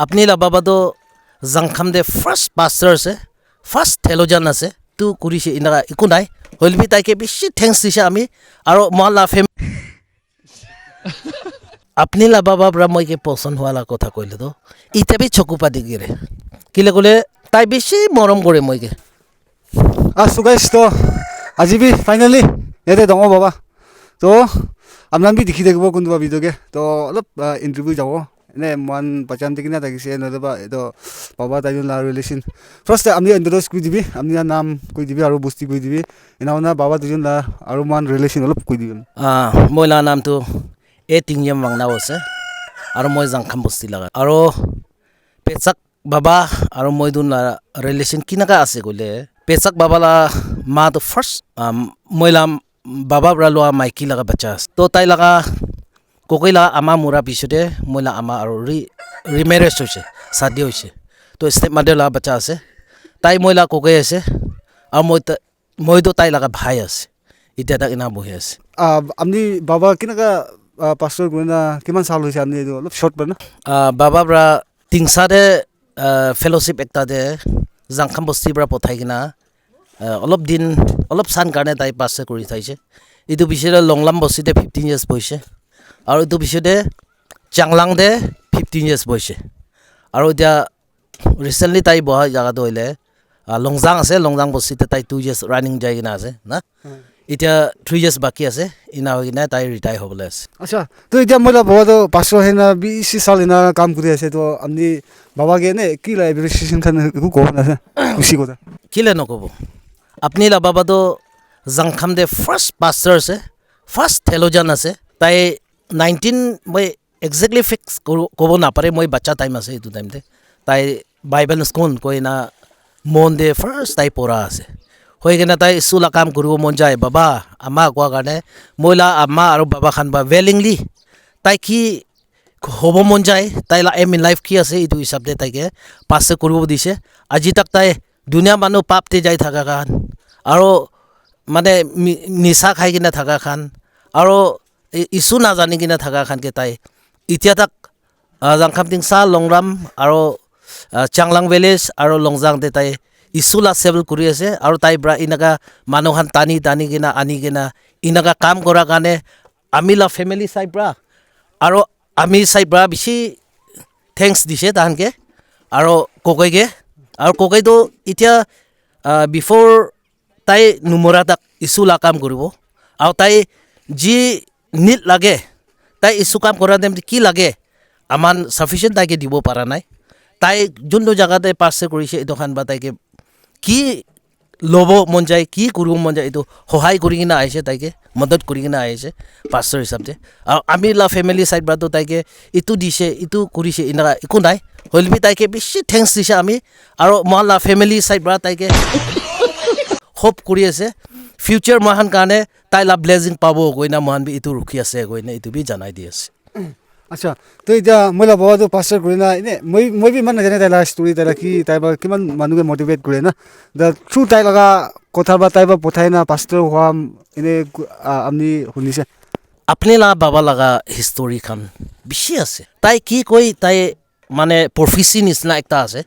আপনি বাবা তো জাংখাম দে ফাৰ্স্ট পাস্টাৰ আছে ফাৰ্স্ট থেলোজান আছে তো কৰিছে ইনাকা একো নাই হলবি তাইকে বেশি থ্যাঙ্কস দিছে আমি আৰ মহল্লা ফেম আপনি বাবা বৰা মইকে পছন্দ হোৱা কথা কইলে তো ইটা বি চকু পাতি গিৰে কিলে কলে তাই বেশি মৰম কৰে মইকে So guys, तो आज भी फाइनली ये दङ बाबा तो আপনার বি দেখি দেখব কোনবা ভিডিওকে তো অলপ ইন্টারভিউ যাব এনে মান বাচান দেখিনা থাকিছে নদবা এটো বাবা তাইজন লা রিলেশন ফার্স্ট আমি ইন্ট্রোডিউস কই দিবি আপনি নাম কই দিবি আর বস্তি কই দিবি এনাওনা বাবা দুজন লা আর মান রিলেশন অলপ কই দিবেন মইলা নাম তো এ টিংয়াম মাংনা আছে আর মই জাংখাম বস্তি লাগা আর পেচাক বাবা আর মই দুন রিলেশন কিনাকা আছে কইলে পেচাক বাবা লা মা তো ফার্স্ট মইলা বাবা বৰা লোৱা মাইকি লাগা বাচ্চা তো তাই লাগা কোকইলা আমা মুৰা পিছতে মইলা আমা আৰু রিমেরেজ হৈছে শাদি হৈছে তো স্টেপ মাদার লাগা বাচ্চা আছে তাই মইলা কোকই আছে আর মই তো তাই লাগা ভাই আছে ইটা তাক ইনা বহি আছে আপনি বাবা কিনাকা পাস্টর গুনা কিমান সাল হইছে আপনি অলপ শর্ট বানা বাবা বৰা তিংসাতে ফেলোশিপ একটা দে জাংখাম বস্তি বৰা পঠাই কিনা অলপ দিন অলপ সান কাৰণে তাই পাছে কৰি থাইছে ইটো পিছতে লংলাম বস্তিতে 15 ইয়াৰ্স বইছে আৰু ইটো পিছতে চাংলাং দে 15 ইয়াৰ্স বইছে আৰু এতিয়া ৰিসেন্টলি তাই বহা জায়গাটো হইলে লংজাং আছে লংজাং বস্তিতে তাই 2 ইয়ার্স রানিং যাই কিনা আছে না এতিয়া 3 ইয়ার্স বাকি আছে ইনা হৈ কিনা তাই রিটায়ার হবলে আছে আচ্ছা তো এতিয়া মই বাবা তো পাস্টর হেনা 20 সাল না কাম করে আছে তো আপনি বাবা কে নে কি লাই রিলেশন খান কো কো না খুশি কথা কিলে নকব আপনি বাবা তো জাংখাম দে ফার্স্ট পাস্টার আছে ফার্স্ট থেলোজান আছে তাই 19 মই এক্স্যাক্টলি ফিক্স কব না পারে মই বাচ্চা টাইম আছে ইটো টাইমতে তাই বাইবেল স্কুল কই না মন দে ফার্স্ট তাই পড়া আছে হৈ কিনে তাই স্কুল কাম কৰিব মন যায় বাবা আমা কোৱা কাৰণে মইলা আমা আৰু বাবা খান বা ওয়েলিংলি তাই কি হ'ব মন যায় তাই এম ইন লাইফ কি আছে ইটো হিচাপ দে তাইকে পাছে কৰিব দিছে আজি তাক তাই দুনিয়া মানুহ পাপতে যাই থাকা খান আৰু মানে নিচা খাই কিনে থাকা খান আৰু ইছু নাজানি কিনে থাকা খানকে তাই এতিয়া তাক জাংখাম টিংসা লংৰাম আৰু চাংলাং ভিলেজ আৰু লংজাং দে তাই ইছুলা সেবল কৰি আছে আৰু তাই ব্ৰা ইনাকা মানুহখান টানি কিনা আনি কিনা ইনাকা কাম কৰাৰ কাৰণে আমি লা ফেমিলি চাই ব্ৰা আৰু আমি চাই ব্ৰা বেছি থ্যাঙ্কস দিছে তাহানকে আৰু কোকইকে আৰু কোকইটো এতিয়া বিফোৰ তাই নুমৰা তাক ইছুলা কাম কৰিব আৰু তাই যি নিট লাগে তাই ইছু কাম কৰা টাইম কি লাগে আমান সাফিসিয়েন্ট তাইকে দিব পৰা নাই তাই যোনটো জায়গাতে পাছে কৰিছে এইটো খান বা তাইকে কি ল'ব মন যায় কি কৰিব মন যায় এইটো সহায় কৰি কিনে আহিছে তাইকে মদত কৰি কিনে আহিছে পাস্টৰ হিচাপে আৰু আমি লা ফেমিলি সাইড ব্ৰাটো তাইকে ইটো দিছে ইটো কৰিছে ইনাকা একো নাই হলবি তাইকে বেছি থ্যাঙ্কস দিছে আমি আৰু মহল্লা ফেমিলি সাইড ব্ৰা তাইকে হোপ কৰি আছে ফিউচাৰ মহান কাৰণে তাই লা ব্লেজিং পাব কইনা মহান বি ইটো ৰখি আছে কইনা ইটো বি জানাই দি আছে আচ্ছা তো এতিয়া মই বাবা তো পাস্টর করে না এনে মই বি মান জানে তাইলা স্টোরি তাইলা কি তাইবা কিমান মানুকে মোটিভেট করে না দা থ্রু তাই লাগা কথা বা তাইবা পঠাই না পাস্টর হওয়া এনে আপনি শুনিছে আপনি লা বাবা লাগা হিস্টোরি খান বেশি আছে তাই কি কই তাই মানে প্রফেসি নিচিনা একটা আছে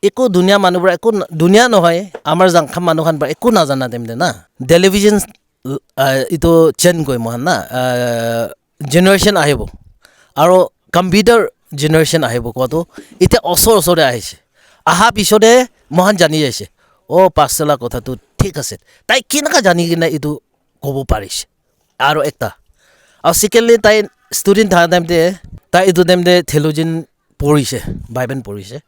একো দুনিয়া মানুহবোৰ একো দুনিয়া নহয় আমাৰ জাংখাম মানুহখান বা একো নাজানা তেমতে না টেলিভিজন ইটো চেঞ্জ গৈ মহান না জেনারেশন আহিব আৰু কম্পিউটাৰ জেনাৰেশন আহিব কোৱাটো এতিয়া ওচৰে আহিছে আহা পিছতে মহান জানি যাইছে ও পাছলা কথাটো ঠিক আছে তাই কেনেকা জানি কিনে এইটো ক'ব পাৰিছে আৰু একটা আৰু সেকেন্ডলি তাই ষ্টুডেন্ট থাকা টাইমতে তাই এইটো টাইমতে থেলোজিন পঢ়িছে বাইবেল পঢ়িছে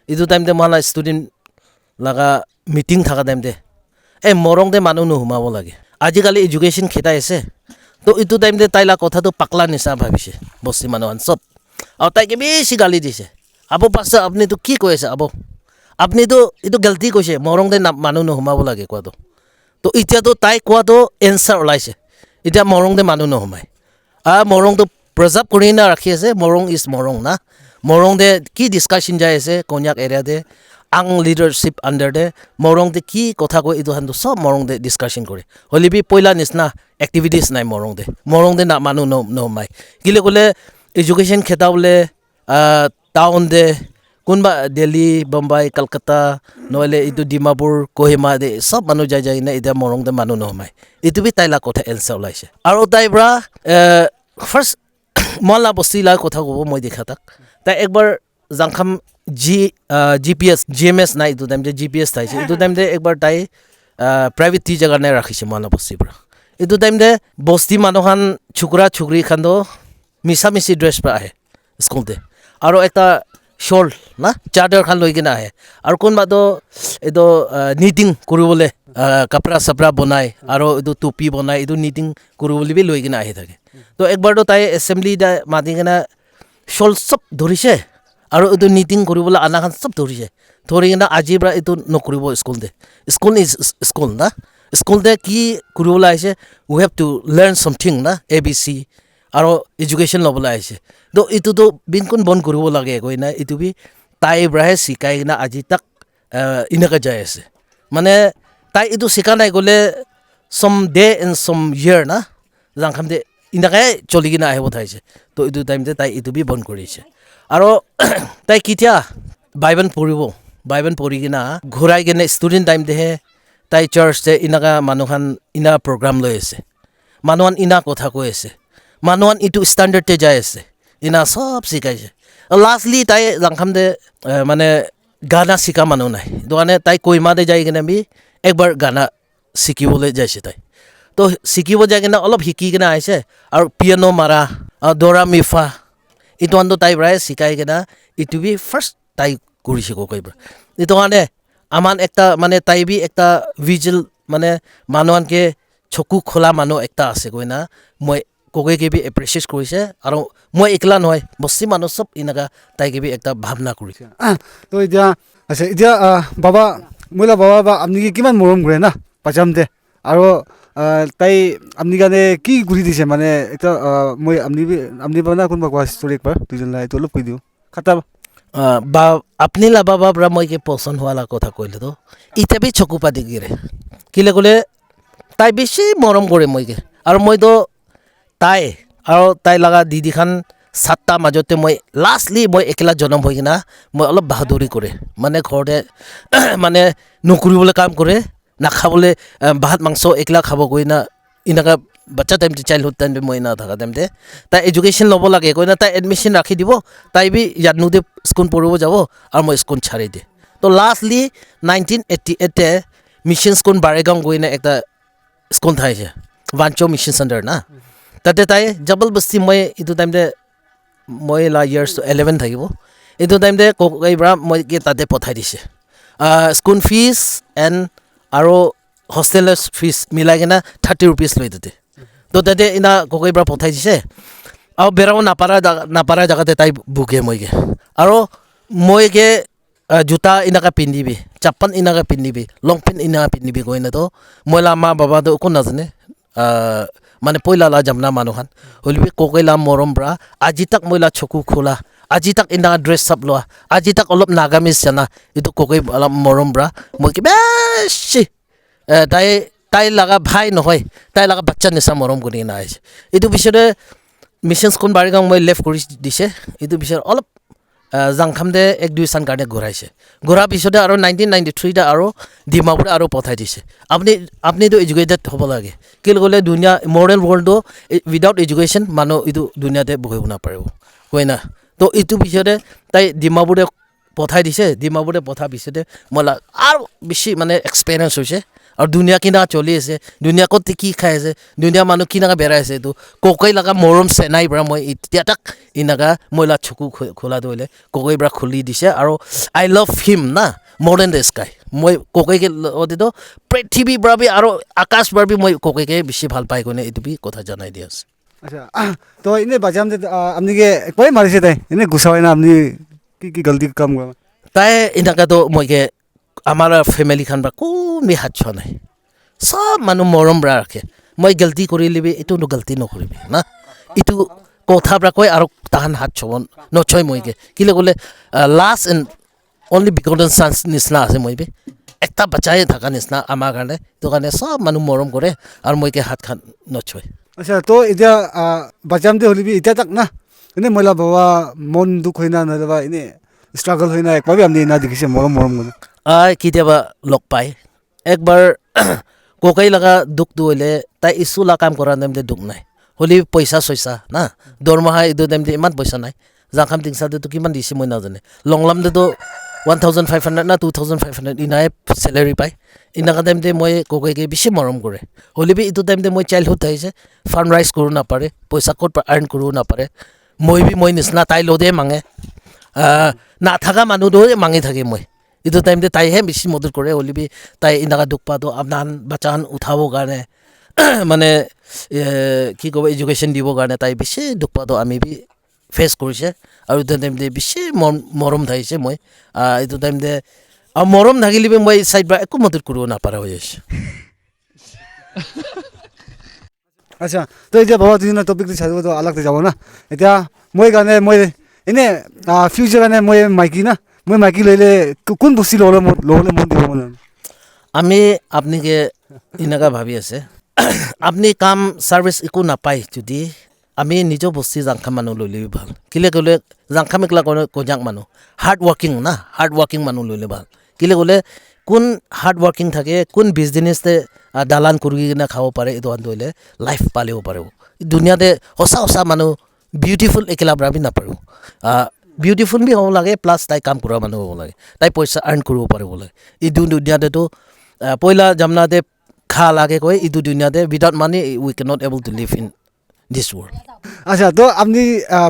এইটো টাইমতে মহালা ষ্টুডেন্ট লাগা মিটিং থাকা টাইমতে মৰংতে মানুহ নোসোমাব লাগে আজিকালি এডুকেশ্যন খেতাই আছে তো এইটো টাইমতে তাইলা কথাটো পাকলা নিচা ভাবিছে বস্তি মানুহখান চব আৰু তাইকে বেছি গালি দিছে আবো পাছে আপুনিতো কি কৈ আছে আবো আপুনিতো এইটো গলতি কৈছে মৰংতে মানুহ নোসোমাব লাগে কোৱাটো তো এতিয়াতো তাই কোৱাটো এনচাৰ ওলাইছে এতিয়া মৰংতে মানুহ নোসোমায় মৰংটো প্ৰিজাৰ্ভ কৰি না ৰাখি আছে মৰং ইজ মৰং না মৰংতে কি ডিছকাশ্যন যাই আছে কন্যাক এৰিয়াতে আং লিডাৰশ্বিপ আণ্ডাৰতে মৰংতে কি কথা কয় এইটো খানটো চব মৰংতে ডিছকাশ্যন কৰে হ'লে বি পইলা নিচিনা এক্টিভিটিছ নাই মৰংতে না মানুহ নোসোমায় কিলে ক'লে এডুকেশ্যন খেতা বোলে টাউন দে কোনবা দিল্লী বোম্বাই কলকাতা নহলে এইটো ডিমাপুৰ কোহিমা দে সব মানুহ যাই যাই না এতিয়া মৰং দে মানুহ নহমাই এইটো বি তাইলা কথা এনচাৰ ওলাইছে আৰু তাই পৰা ফাৰ্ষ্ট মলা বস্তি লা কথা ক'ব মই দেখা তাক তাই একবাৰ জাংখাম জিপিএছ জিএমএছ নাই এইটো টাইম জিপিএছ থাইছে এইটো টাইম একবাৰ তাই প্ৰাইভেট টি জেগা নাই ৰাখিছে মলা বস্তিৰ পৰা এইটো টাইম বস্তি মানুহখান চুকুৰা চুকুৰি খান মিছা মিছি ড্ৰেছ পৰা আহে স্কুলতে আৰু এটা শল না চাৰ্টাৰ খান লৈ কিনে আহে আৰু কোনোবাতো এইটো নিটিং কৰিবলৈ কাপৰা চাপৰা বনাই আৰু এইটো টুপি বনাই এইটো নিটিং কৰিবলৈ বি লৈ কিনে আহি থাকে তো একবাৰতো তাই এছেম্বলি মাতি কিনে শল চব ধৰিছে আৰু এইটো নিটিং কৰিবলৈ আনাখান চব ধৰিছে ধৰি কিনে আজিৰ পৰা এইটো নকৰিব স্কুলতে স্কুল ইজ স্কুল না স্কুলতে কি কৰিবলৈ আহিছে উই হেভ টু লাৰ্ণ চামথিং না ABC আৰু এডুকেশ্যন ল'বলৈ আহিছে তো এইটোতো বিনকোন বন্ধ কৰিব লাগে একোৱেই নাই এইটো বি তাই পৰাহে শিকাই কিনে আজি তাক এনেকৈ যাই আছে মানে তাই এইটো শিকা নাই গ'লে চম ডে এণ্ড চম ইয়েৰ না জাংখাম দে এনেকৈ চলি কিনে আহিব থাকিছে তো এইটো টাইমতে তাই এইটো বি বন্ধ কৰিছে আৰু তাই কেতিয়া বাইবেল পঢ়ি কিনে ঘূৰাই কিনে ষ্টুডেণ্ট টাইমতেহে তাই চাৰ্চতে এনেকুৱা মানুহখান ইনা প্ৰগ্ৰাম লৈ আছে মানুহখান ইনা কথা কৈ আছে মানুহখান এইটো ষ্টেণ্ডাৰ্ডতে যাই আছে ইনা চব শিকাইছে লাষ্টলি তাই জাংখাম দে মানে গানা শিকা মানুহ নাই সেইটো কাৰণে তাই কৈমাতে যাই কিনে আমি একবাৰ গানা শিকিবলৈ যাইছে তাই তো শিকিব যাই কিনে অলপ শিকি কিনে আহিছে আৰু পিয়ানো মাৰা দৰা মিফা এইটো আনটো তাই পৰাই শিকাই কিনে এইটো বি ফাৰ্ষ্ট তাই কৰিছে ককাইৰ এইটো কাৰণে আমাৰ একটা মানে তাই বি একটা ভিজুৱেল মানে মানুহকে চকু খোলা মানুহ একটা আছে কৈ না মই ককাইকে বি এপ্ৰিচিয়েট কৰিছে আৰু মই একলা নহয় বস্তি মানুহ চব এনেকুৱা তাইকে বি একটা ভাৱনা কৰিছে তো এতিয়া আচ্ছা এতিয়া বাবা মইলা বাবা বা আপনি কি কিমান মৰম কৰে না বাচামতে আৰু তাই আপনি কাৰণে কি কৰি দিছে মানে এটা মই আপনি বা না কোনোবা কোৱা ষ্টৰি একবাৰ দুজন লাই এইটো অলপ কৈ দিওঁ খাটা বা আপনি লা বাবা পৰা মই কি পচন্দ হোৱা কথা কৈলে তো এতিয়া বি চকু পাতি গিৰে কিলে ক'লে তাই বেছি মৰম কৰে মইকে আৰু মইতো তাই আৰু তাই লগা দিদিখান 7টা মাজতে মই লাষ্টলি মই একলা জন্ম হৈ কিনা মই অলপ বাহাদুৰি কৰে মানে ঘৰতে মানে নকৰিবলৈ কাম কৰে নাখাবলৈ ভাত মাংস একলা খাব গৈ না এনেকুৱা বাচ্চা টাইমতে চাইল্ডহুড টাইমতে মই নাথাকা টাইমতে তাই এডুকেশ্যন ল'ব লাগে কৈ না তাই এডমিশ্যন ৰাখি দিব তাই বি ইয়াতনোতে স্কুল পঢ়িব যাব আৰু মই স্কুল ছাড়ি দিয়ে তো লাষ্টলি 1988 মিছন স্কুল বাৰেগাঁও গৈ না এটা স্কুল থাকিছে বাঞ্চ মিছন চেণ্টাৰ না তাতে তাই জবৰদস্তি মই এইটো টাইমতে মই ইয়াৰ্ছ 11 থাকিব এইটো টাইমতে ককাইৰ মই তাতে পঠাই দিছে স্কুল ফিজ এণ্ড আৰু হোষ্টেলৰ ফিজ মিলাই কিনে 30 rupees লৈ তাতে তো তাতে ইনা ককাইৰ পৰা পঠাই দিছে আৰু বেৰাও নাপাৰা জেগাতে তাই বুকে মইকে আৰু মইকে জোতা এনেকুৱা পিন্ধিবি চাপ্পান এনেকুৱা পিন্ধিবি লং পেণ্ট এনেকুৱা পিন্ধিবি কৈ না তো মইলা মা বাবাটো একো নাজানে মানে পইলা লা যাম না মানুহখান হ'লেবি ককাইলা মৰম পৰা আজি তাক মইলা চকু খোলা আজি তাক এনেকুৱা ড্ৰেছ চাপ লোৱা আজি তাক অলপ নাগামিজ জানা এইটো ককাই অলপ মৰম পৰা মই কি বেছি তাই লগা ভাই নহয় তাই লগা বাচ্চা নিচা মৰম কৰি কিনে আহিছে এইটো পিছতে মিছন স্কুল বাৰেগাঁও মই লেফ্ট কৰি দিছে এইটো পিছত অলপ জাংখাম দে 1-2 চান কাৰণে ঘূৰাইছে ঘূৰাৰ পিছতে আৰু 1993 আৰু ডিমাপুৰ আৰু পঠাই দিছে আপুনিতো এডুকেটেড হ'ব লাগে কেলৈ ক'লে দুনিয়া মডাৰ্ণ ৱৰ্ল্ডটো উইদাউট এডুকেশ্যন মানুহ এইটো দুনিয়াতে বহিব নাপাৰিব হয় না তো এইটো পিছতে তাই ডিমাপুৰে পঠাই দিছে ডিমাপুৰে পঠাৰ পিছতে মই আৰু বেছি মানে এক্সপেৰিয়েঞ্চ হৈছে আৰু দুনিয়া কিনা চলি আছে দুনিয়া ক'ত কি খাই আছে দুনিয়া মানুহ কিনাকা বেৰাই আছে এইটো ককাই লগা মৰম চেনাই পৰা মই এতিয়া তাক এনেকুৱা মইলা চকু খোলা ধৰিলে ককাইৰ পৰা খুলি দিছে আৰু আই লাভ হিম না মোৰ দেন দ্য স্কাই মই ককাইকে লগতেতো পৃথিৱীৰ পৰা বি আৰু আকাশ পৰা বি মই ককাইকে বেছি ভাল পাই কিনে এইটো বি কথা জনাই দি আছে আচ্ছা তো এনে বাজামতে আপনি কি একবাৰে মাৰিছে তাই এনে গুচাই না আপনি কি গলতি কাম কৰা তাই এনেকুৱাতো মইকে আমাৰ ফেমিলিখন পৰা কোনো হাত চোৱা নাই চব মানুহ মৰম পৰা ৰাখে মই গলতি কৰিলিবি এইটো গলতি নকৰিবি না এইটো কথা পৰা কয় আৰু তাহান হাত চব নচয় মইকে কিলে ক'লে লাষ্ট এণ্ড অনলি বিকণ্ডন চান্স নিচিনা আছে মই একটা বাচ্চাই থকা নিচিনা আমাৰ কাৰণে সেইটো কাৰণে চব মানুহ মৰম কৰে আৰু মইকে হাত খান নচয় আচ্ছা তো এতিয়া বাজামতে হ'লিবি এতিয়া তাক না এনে মহিলা বাবা মন দুখ হয় না নহলে বা এনে স্ট্রাগল হয় না একবারই আপনি না দেখিছে মরম মরম করে কেতিয়াবা লগ পায় একবাৰ ককাই লগা দুখটো হ'লে তাই ইছুলা কাম কৰা টাইমতে দুখ নাই হ'লে পইচা চইচা না দৰমহা এইটো টাইমতে ইমান পইচা নাই জাংখাম টিংচাটোতো কিমান দিছে মই নাজানে লংলামটোতো 1500 না 2500 ইনাই চেলেৰি পায় ইনাকা টাইমতে মই ককাইকে বেছি মৰম কৰে হ'লে এইটো টাইমতে মই চাইল্ডহুড আহিছে ফাণ্ড ৰাইজ কৰোঁ নাপাৰে পইচা ক'ত আৰ্ণ কৰোঁ নাপাৰে মই নিচিনা তাই লদে মাঙে নাথাকা মানুহটোৱে মাঙি থাকে মই এইটো টাইমতে তাইহে বেছি মদত কৰে হ'লে তাই ইনাকা দুখ পাতো আপোনাৰ বাচ্চাখন উঠাবৰ কাৰণে মানে কি ক'ব এডুকেশ্যন দিবৰ কাৰণে তাই বেছি দুখ পাতো আমি ফেচ কৰিছে আৰু এইটো টাইমতে বেছি মৰম থাকিছে মই এইটো টাইমতে আৰু মৰম থাকিলে মই চাইড বা একো মদত কৰিব নাপাৰা হৈ আছে আচ্ছা তো এতিয়া বাবা দুজনৰ টপিকটো চাইব তো আলাগতে যাব না এতিয়া মই কাৰণে মই এনে ফিউচাৰ কাৰণে মই মাইকী না মই মাইকী লইলে কোন বস্তু ল'লে মন দিব মানে আমি আপুনিকে এনেকুৱা ভাবি আছে আপুনি কাম ছাৰ্ভিচ একো নাপায় যদি আমি নিজৰ বস্তু জাংখাম মানুহ লৈ ভাল কেলে ক'লে জাংখাম একলা কজাক মানুহ হাৰ্ড ৱৰ্কিং মানুহ লৈ ভাল কেলে ক'লে কোন হাৰ্ড ৱৰ্কিং থাকে কোন বিজনেছে দালান কৰি কিনে খাব পাৰে এইটো আন্দোলে লাইফ পালিব পাৰিব দুনিয়াতে সঁচা মানুহ বিউটিফুল একেলা আমি নাপাৰোঁ বিউটিফুল বি হ'ব লাগে প্লাছ তাই কাম কৰা মানুহ হ'ব লাগে তাই পইচা আৰ্ণ কৰিব পাৰিব লাগে এইটো দুনিয়াতেতো পইলা জামনাতে খা লাগে কয় এইটো দুনিয়াতে without money we can not able to live in this world আচ্ছা তো আপনি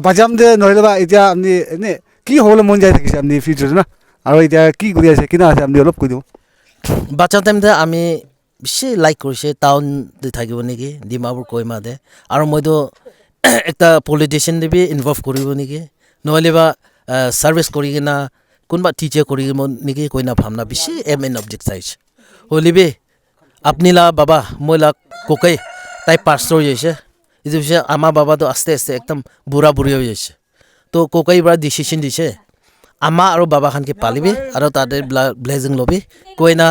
বাজাম দে নহলে বা এতিয়া আপনি এনে কি হ'বলৈ মন যায় থাকিছে আপনি ফিউচাৰ না আৰু এতিয়া কি কৰি আছে কিনা আছে আপনি অলপ কৈ দিব বাচ্চা টাইমতে আমি বেছি লাইক কৰিছে টাউনতে থাকিব নেকি ডিমাপুৰ কইমাতে আৰু মইতো একটা পলিটিচিয়ান বি ইনভলভ কৰিব নেকি নহ'লে বা ছাৰ্ভিচ কৰি কিনা কোনোবা টিচাৰ কৰি নেকি কইনা ভাবনা বেছি এম অবজেক্ট চাইছে হ'লে বি আপনি লা বাবা মই লা ককাই তাই পাষ্টাৰ হৈ যাইছে এইটো পিছে আমাৰ বাবাটো আস্তে একদম বুঢ়া হৈ যাইছে তো ককাই পৰা ডিচিশ্যন দিছে আমা আৰু বাবাখানকে পালিবি আৰু তাতে ব্লেজিং ল'বি কইনা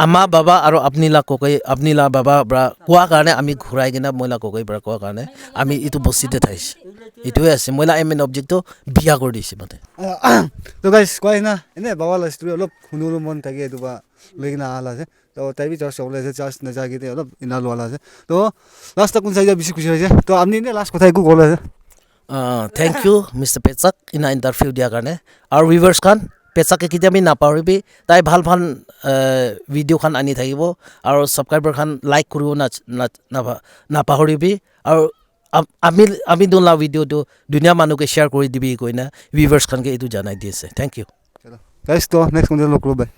আমা বাবা আৰু আপনি লা ককাই আপনি লা বাবা পৰা কোৱা কাৰণে আমি ঘূৰাই কিনা মইলা ককাই পৰা কোৱা কাৰণে আমি এইটো বস্তিতে থাকিছে এইটোৱে আছে মইলা এম অবজেক্টটো বিয়া কৰি দিছে মানে তো গাইছ কোৱাই না এনে বাবা লাষ্টটো অলপ শুনিবলৈ মন থাকে এইটো বা লৈ কিনে আহা আছে তো তাই বি চাৰ্জ হ'বলৈ আছে চাৰ্জ নাযায়কেইটা অলপ ইনা লোৱা আছে তো লাষ্ট কোন চাইজা বেছি খুচি হৈছে তো আপনি এনে লাষ্ট কথা একো ক'লে আছে থেংক ইউ মিষ্টাৰ পেচাক ইনা ইণ্টাৰভিউ দিয়াৰ কাৰণে আৰু ভিউৱাৰ্ছ খান পেচাকে কেতিয়াবা নাপাহৰিবি তাই ভাল ভিডিঅ' খান আনি থাকিব আৰু ছাবস্ক্ৰাইবাৰ খান লাইক কৰিব নাপাহৰিবি আৰু আমি দোলা ভিডিঅ'টো দুনিয়া মানুহকে শ্বেয়াৰ কৰি দিবি কৈ না ভিউৱাৰ্ছ খানকে এইটো জনাই দি আছে থেংক ইউ গাইছ তো নেক্সট কোনদিন লগ কৰিব বাই